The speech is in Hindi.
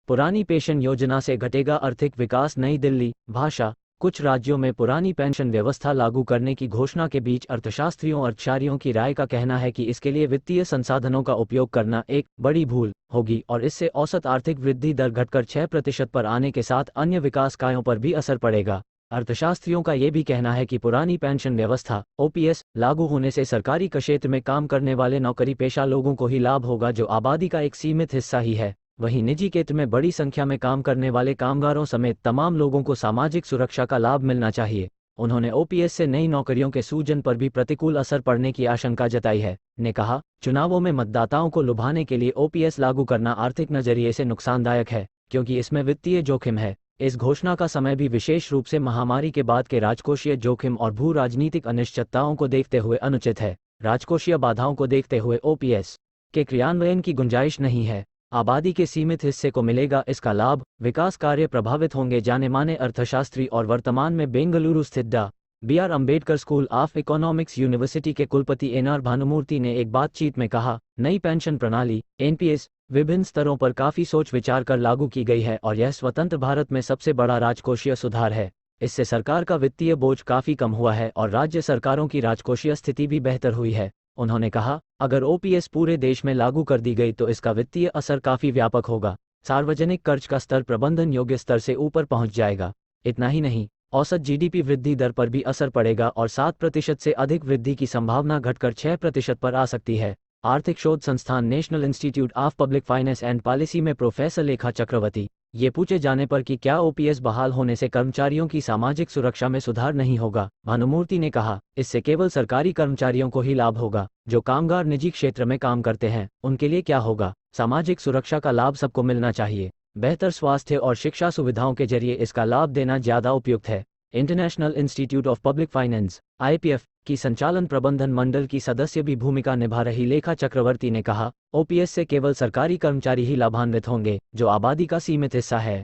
पुरानी पेंशन योजना से घटेगा आर्थिक विकास। नई दिल्ली। भाषा। कुछ राज्यों में पुरानी पेंशन व्यवस्था लागू करने की घोषणा के बीच अर्थशास्त्रियों और अर्थिशास्त्रियों की राय का कहना है कि इसके लिए वित्तीय संसाधनों का उपयोग करना एक बड़ी भूल होगी और इससे औसत आर्थिक वृद्धि दर घटकर 6% पर आने के साथ अन्य विकास कार्यों पर भी असर पड़ेगा। अर्थशास्त्रियों का ये भी कहना है कि पुरानी पेंशन व्यवस्था ओपीएस लागू होने से सरकारी क्षेत्र में काम करने वाले नौकरी पेशा लोगों को ही लाभ होगा, जो आबादी का एक सीमित हिस्सा ही है। वहीं निजी क्षेत्र में बड़ी संख्या में काम करने वाले कामगारों समेत तमाम लोगों को सामाजिक सुरक्षा का लाभ मिलना चाहिए। उन्होंने ओपीएस से नई नौकरियों के सृजन पर भी प्रतिकूल असर पड़ने की आशंका जताई है। ने कहा, चुनावों में मतदाताओं को लुभाने के लिए ओपीएस लागू करना आर्थिक नजरिए से नुकसानदायक है, क्योंकि इसमें वित्तीय जोखिम है। इस घोषणा का समय भी विशेष रूप से महामारी के बाद के राजकोषीय जोखिम और भू राजनीतिक अनिश्चितताओं को देखते हुए अनुचित है। राजकोषीय बाधाओं को देखते हुए ओपीएस के क्रियान्वयन की गुंजाइश नहीं है। आबादी के सीमित हिस्से को मिलेगा इसका लाभ, विकास कार्य प्रभावित होंगे। जाने माने अर्थशास्त्री और वर्तमान में बेंगलुरु स्थित Dr. B R. Ambedkar school of economics university के कुलपति एन.आर. भानुमूर्ति ने एक बातचीत में कहा, नई पेंशन प्रणाली एनपीएस विभिन्न स्तरों पर काफी सोच विचार कर लागू की गई है और यह स्वतंत्र भारत में सबसे बड़ा राजकोषीय सुधार है। इससे सरकार का वित्तीय बोझ काफी कम हुआ है और राज्य सरकारों की राजकोषीय स्थिति भी बेहतर हुई है। उन्होंने कहा, अगर ओपीएस पूरे देश में लागू कर दी गई तो इसका वित्तीय असर काफी व्यापक होगा। सार्वजनिक कर्ज का स्तर प्रबंधन योग्य स्तर से ऊपर पहुंच जाएगा। इतना ही नहीं, औसत जीडीपी वृद्धि दर पर भी असर पड़ेगा और 7% से अधिक वृद्धि की संभावना घटकर 6% पर आ सकती है। आर्थिक शोध संस्थान national institute of public finance and policy में प्रोफेसर लेखा चक्रवर्ती। ये पूछे जाने पर कि क्या ओपीएस बहाल होने से कर्मचारियों की सामाजिक सुरक्षा में सुधार नहीं होगा, भानुमूर्ति ने कहा, इससे केवल सरकारी कर्मचारियों को ही लाभ होगा। जो कामगार निजी क्षेत्र में काम करते हैं उनके लिए क्या होगा? सामाजिक सुरक्षा का लाभ सबको मिलना चाहिए। बेहतर स्वास्थ्य और शिक्षा सुविधाओं के जरिए इसका लाभ देना ज्यादा उपयुक्त है। International institute of public finance IPF की संचालन प्रबंधन मंडल की सदस्य भी भूमिका निभा रही लेखा चक्रवर्ती ने कहा, ओपीएस से केवल सरकारी कर्मचारी ही लाभान्वित होंगे, जो आबादी का सीमित हिस्सा है।